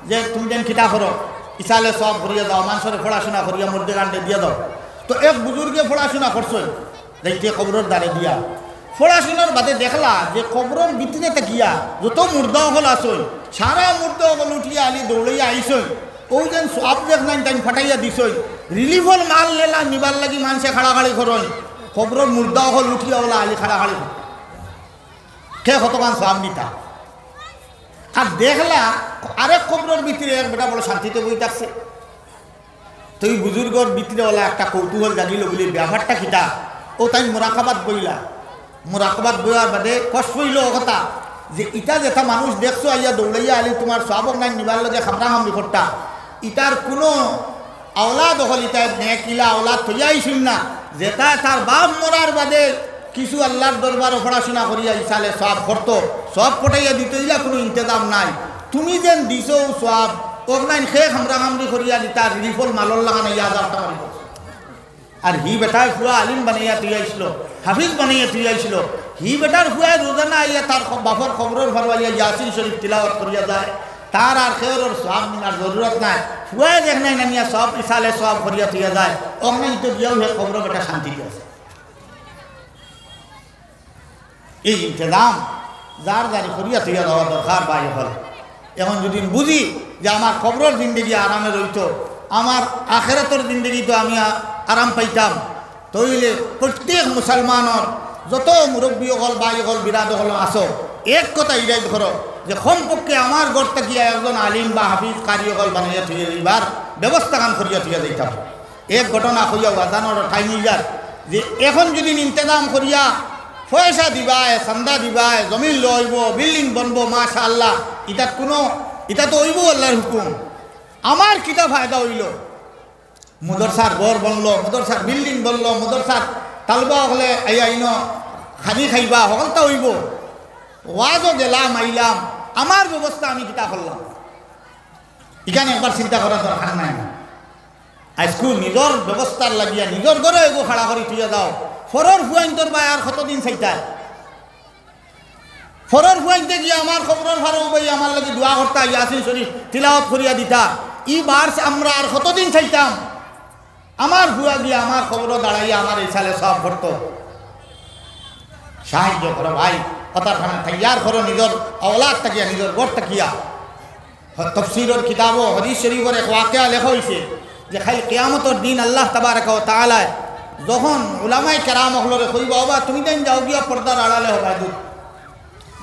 যে তুমি যেন খিতা করো, ইসালে সব করিয়া দাও, মানুষের পড়াশোনা করিয়া মুর্দে কাণ্ডে দিয়ে দাও। তো এক বুজুর্গে পড়াশোনা করছে যাইতে কবরের দাঁড়ি দিয়া। পড়াশোনার বাদে দেখলা যে কবরের ভিতরে তাকিয়া যত মুর্দা হল আসই, সারা মুর্দা হল উঠিয়া আলি দৌড়াইয়া আইসই। ও যেন সব দেখ নাই তাই ফাটাইয়া দিছই। রিলিফল মাল লেলা নিবার লাগি মানুষে খাড়াখাড়ি করন, কবরের মুর্দা হল উঠিয়া ওলা আলি খাড়াখাড়ি কে কতক্ষণ সব নিতা। আর দেখলা আরেক কবরের ভিতরে এক বেটা বড় শান্তিতে বই থাকছে। তো এই বুজুর্গর ভিতরে ওলা একটা কৌতূহল জাগিল বলে ব্যাপারটা কিতা। ও তাই মোরাকাবাদ বইলা, মোরাকাবাদ বইয়ার বাদে কষ্ট হইল কথা যে ইটা যেটা মানুষ দেখছো আইয়া দৌড়াইয়া আলি তোমার সবক নাই নিবার লগে খামরা খামরি করতা, ইটার কোনো আওলাদ হল, ইটা নেকিলা আওলাদ থইয়া আইছিল না, যেটা তার বাপ মরার বাদে কিছু আল্লাহর দরবারও পড়াশোনা করিয়া ইসালে সব করতো, সব পটাইয়া দিতে দিলা, কোনো ইন্তজাম নাই। তুমি যেন দিছ সব অগনাইন খে খামরা খামরি করিয়া দিতা, রিফল মালর লাগানো ইয়া যাওয়াটা মারি। আর হি বেটার ফুয়া আলিম বানাইয়া তুই আইছিল, হাফিজ বানাইয়া তুই আইছিল। হি বেটার ফুয়ায় রোজানা আইয়া তার বাপর খবরের ফারওয়াইয়া ইয়াসিন শরীফ তিলাওয়াত করিয়া যায়। তার আর খেয়রের সব মিনার জরুরত নাই। ফুয়ায় দেখ নাই নামিয়া সব ইসালে সব করিয়া তুইয়া যায়। অগনাইন তো দিয়াও হে খবর বেটা শান্তিতে আছে। এই ইন্তজাম যার যারি করিয়া তুইয়া দেওয়া দরকার বাই হল। এখন যদি বুঝি যে আমার খবরের জিন্দগি আরামে রইত, আমার আখেরাতের জিন্দগি তো আমি আরাম পাইতাম, তইলে প্রত্যেক মুসলমানের যত মুরব্বী হল বাই হল বিরাদ হল আসো, এক কথা ইরাই ধরো যে কমপক্ষে আমার ঘরটা গিয়া একজন আলিম বা হাফিজ কারি হল বানাইয়া থুয়ে এইবার ব্যবস্থা কান করিয়া থুয়া দিতাম। এক ঘটনা করিয়া আজানোর ঠাই নিজার যে এখন যদি ইন্তজাম করিয়া পয়সা দিবায়, চান্দা দিবায়, জমিন লইব, বিল্ডিং বনবো, মাশা আল্লাহ, ইটাত কোনো ইটা তো হইব আল্লাহর হুকুম। আমার কিতা ফায়দা হইল? মুদরসার ঘর বনলো, মুদরসার বিল্ডিং বনলো, মুদরসার তালবা হলে আইন খানি খাইবা হলতা হইব, ওয়াজও গেলাম আইলাম, আমার ব্যবস্থা আমি কিতা করলাম। এখানে একবার চিন্তা করার দরকার নাই। আজকু নিজের ব্যবস্থার লাগিয়া নিজের ঘরে এগো খাড়া করে তুইয়া দাও। ফরর ফুয়াইন্তর বা আর কতদিন চাইতায়? ফরর ফুয়াইতে গিয়ে আমার খবরের ফারো ভাই আমার লাগে দোয়া করতা, ইয়াসিন শরীফ তিলাওয়াত করিয়া দিতা। ই বার আমরা আর কতদিন চাইতাম? আমার ভুয়া গিয়ে আমার খবর দাঁড়াইয়া আমার এই সালে সব করত। সাহায্য করো ভাই, কথার খানা তৈয়ার করো, নিজের আওলাদ তাকিয়া, নিজের ঘর তাকিয়া। তফসিরের কিতাবও হাদিস শরীফের এক ওয়াকিয়া লেখা হয়েছে যে খালি কিয়ামতের দিন আল্লাহ তাবারক ওয়া তাআলা যখন উলামায়ে কেরাম হলরে কইব, বাবা তুমি তাই যাও গিয়া পর্দার আড়ালে হবাই দুধ।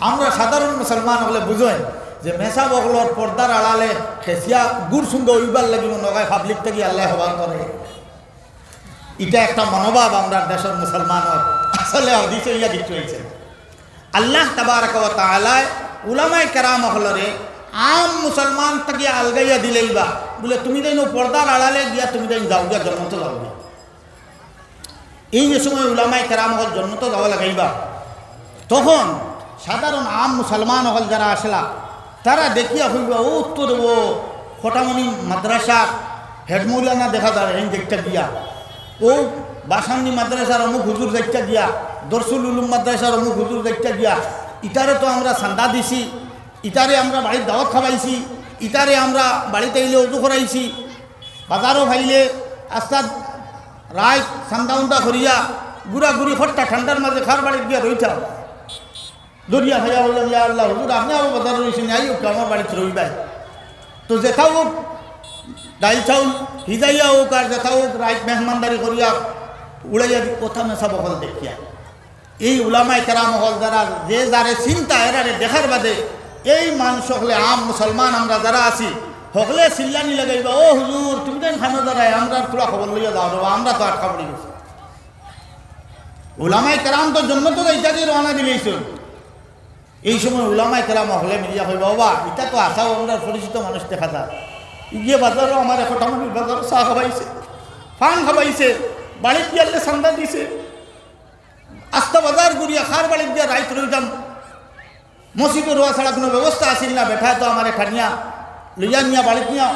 আমরা সাধারণ মুসলমান হলে বুঝেন যে মেসা বগলর পর্দার আড়ালে খেসিয়া গুড় সুন্দর উইবার লাগিব নগায় পাবলিক থেকে আল্লাহ হবার করে। এটা একটা মনোভাব আমরা দেশের মুসলমানের, আসলে হাদিসে ইয়া কিছু হয়েছে। আল্লাহ তাবারক ওয়া তাআলা উলামায়ে কেরাম হলরে আম মুসলমান থেকে আলগাইয়া দিলেই বা বলে তুমি দেন পর্দার আড়ালে গিয়া তুমি দেন যাও গিয়া জন্মত যাও গিয়া। এই যে সময় উলামায়ে কেরাম হল জন্মত যাওয়া লাগাইবা, তখন সাধারণ আম মুসলমান হল যারা আসলা তারা দেখিয়া হইবা ও উত্তর ও ফটামণি মাদ্রাসার হেডমৌলানা দেখা যায় এই দেখটা গিয়া, ও বাসান্নি মাদ্রাসার অমুক হুজুর দেখটা গিয়া, দরসুল উলুম মাদ্রাসার অমুক হুজুর দেখটা গিয়া, ইটারে তো আমরা চান্দা দিছি, ইটারে আমরা বাড়ির দাওয়াত খাওয়াইছি, ইটারে আমরা বাড়িতে এলে উজু করাইছি, বাজারও ভাইলে আস্তাদ রায় চান্দা উন্দা করিয়া গুড়া গুড়ি খট্টা ঠান্ডার মাঝে খার বাড়িতে গিয়া রইতাম। দরিয়া ভাইয়া বললাম ইয়া আল্লাহ হুজুর আপনি আবার বাজারে রয়েছেন, আই হোক আমার বাড়িতে রইবাই। তো যেথাও হোক ডাইল চাউল হিজাইয়া হোক আর যেথাও হোক রাইত মেহমানদারি করিয়া উড়াইয়া কথা মেশা বকল দেখিয়া এই উলামায়ে কেরাম হল যারা যে যারে চিন্তা এরারে দেখার বাদে এই মানুষ হলে আম মুসলমান আমরা যারা আছি হকলে চিল্লানি লাগাইবা ও হুজুর তুমি দেন খানো দাঁড়ায় আমরা তোরা খবর লইয়া যাও রে, আমরা তো আটকা পড়ে গেছি। উলামায়ে কেরাম তো জন্য তো এইটাকে রওনা দিলেইছেন। এই সময় উলামায়ে কেরাম হলে মিলিয়া হইবা বাবা এটা তো আশাও আমরা পরিচিত মানুষ দেখা যায়, গিয়ে বাজারও আমার একটা মানুষ বাজার চা খাবাইছে, পান খাবাইছে, বাড়িতে গিয়ে চান্দা দিছে, আস্তা বাজার ঘুরিয়া খার বাড়িতে গিয়া রাইত রইতাম। মসজিদে রোয়া ছাড়া কোনো ব্যবস্থা আসিল না, বেঠায় তো আমার ঠানিয়া লইয়া নিয়া বাড়িতে নিয়া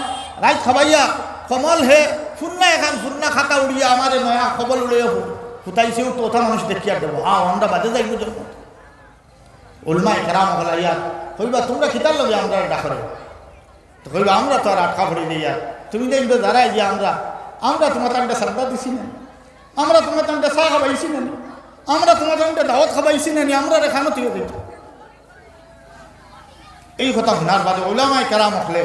রাইত খাবাইয়া কমল হে ফুন্না এখান ফুন্না খাতা উড়িয়া আমার নয়া খবর উড়িয়া ফুটাইছেও তো ওঠা মানুষ দেখিয়া দেবো আমরা বাজে যাইব জন্য। উলামায়ে কেরাম হল ইয়া কইবা তোমরা কিতার লগে আমরা ডাকরে, তো কইবা আমরা তো আর আটকা পড়ে দিই আর তুমি দেখবে দাঁড়াই যে আমরা তোমার তান্ডে শ্রদ্ধা দিছি না, আমরা তোমার তান্ডে চা খাবাইছি না, আমরা তোমার তান্ডে দাওয়াত খাবাইছি না, আমরা রেখানো থেকে দিত। এই কথা শোনার বাদে উলামায়ে কেরাম হলে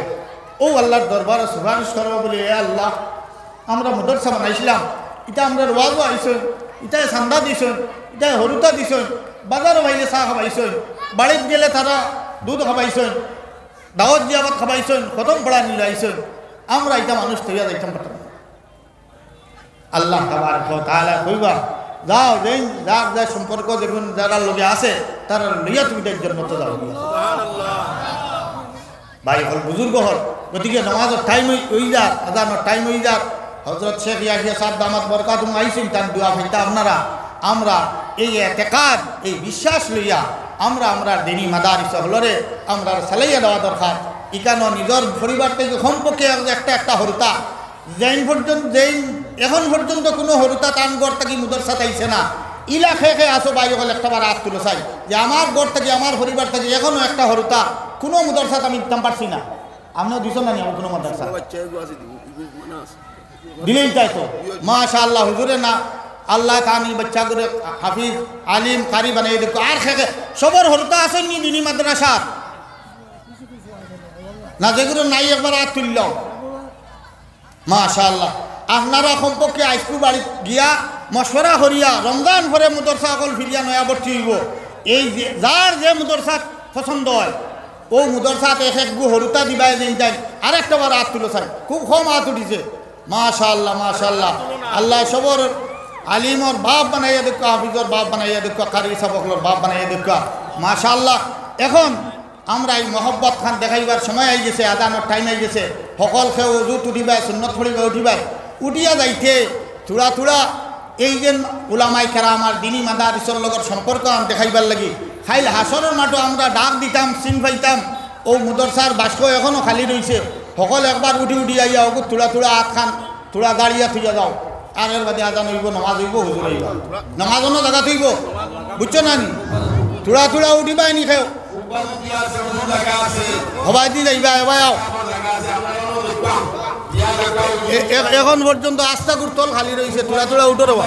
ও আল্লাহর দরবারে সুপারিশ করবো বলে এ আল্লাহ আমরা মাদ্রাসা বানাইছিলাম, এটা আমরা ওয়াজও আইসেন, ইটায় চান্দা দিছেন, ইটায় হরুতা দিছেন, বাজারও ভাইলে চা খাবাইছেন, বাড়িতে গেলে তারা দুধ খাবাইছেন, দাওয়াত জিয়াবত খাবাইছেন, খতম পড়া নিলে আইসেন, আমরা এটা মানুষ তৈরি যাইতাম পারতাম। আল্লাহ তাবারক ওয়া তাআলা কইবা যাও যেন যার যার সম্পর্ক দেখুন যারা লোকে আছে তারা লইয়া তুমি তার জন্য তো যাও। ভাই হল বুজুর্গ হল, গতিকে নামাজের টাইম হয়ে যাক, আজানের টাইম হয়ে যাক, হযরত শেখ ইয়াহিয়া সাহেব দামাত বরকাতুম আইসেন তার দোয়া পাইতা আপনারা আমরা এই এতেকাদ এই বিশ্বাস লইয়া আমরা দিনী মাদারিস হলরে আমরা সালাইয়া দেওয়া দরকার। ইকানো নিজের পরিবার থেকে কমপক্ষে একটা হরুতা এখন পর্যন্ত কোনো হরুতা তান গড় থেকে মুদরসা আইছে না, ইলা খেয়ে আসো বাই হল একটাবার হাত তুলে চাই যে আমার গড় থেকে আমার পরিবার থেকে এখনো একটা হরুতা কোনো মুদরসাত আমি দিতাম পারছি না। আপনিও দিছ না নি আমার কোনো মাদ্রাসা দিলেই তাই তো মাশাআল্লাহ হুজুরে না আল্লাহ কানি বাচ্চা করে হাফিজ আলিম কারি বানাই দেখো আর খেয়ে সবর হরুতা আসেননি দিনী মাদ্রাসা না, যেগুলো নাই একবার হাত তুলল মাশাআল্লাহ। আপনারা কমপক্ষে আইস্কুল বাড়ি গিয়া মশওয়ারা করিয়া রমজান ভরে মুদরসা অকল ফিরিয়া নয়া ভর্তি হইব। এই যে যার যে মুদরসা পছন্দ হয় ও মুদরসাত এক গু হরুতা দিবাই দিন যাই আর একটা বার হাত তুলে চাই, খুব কম হাত উঠিছে মাশাআল্লাহ মাশাআল্লাহ। আল্লাহ সবর আলিমর বাপ বানাইয়া দেখো, হাফিজর বাপ বানাইয়া দেখো, কারি সাবকলর বাপ বানাইয়া দেখো মাশাআল্লাহ। এখন আমরা এই মহব্বত খান দেখাইবার সময় আই গেছে, আদানোর টাইম আই গেছে, সকল খেয়ে উজুত উঠিবাই সুন্নত পড়িবাই উঠিবাই উঠিয়া যাইতে থোড়া এই যে উলামায়ে কেরাম আর দিনী মাদারিসের লগর সম্পর্ক দেখাইবার লাগি খাইল হাসরের মাঠও আমরা ডাক দিতাম চিন পাইতাম। ও মুদরসার বাস্ক এখনও খালি রয়েছে, সকল একবার উঠি আইয়া ওগু থোড়া হাত খান থোড়া দাঁড়িয়া থইয়া যাও, আর এর বাদে আজান হইব নামাজ হইব হুজুর হইব নামাজও জায়গা থইব বুঝছো না নি, থোড়া উঠিবাই নি খেও সবাই দি যাইবা এবার এখন পর্যন্ত আস্থা গুরতল খালি রয়েছে, থোড়া উঠো রবা।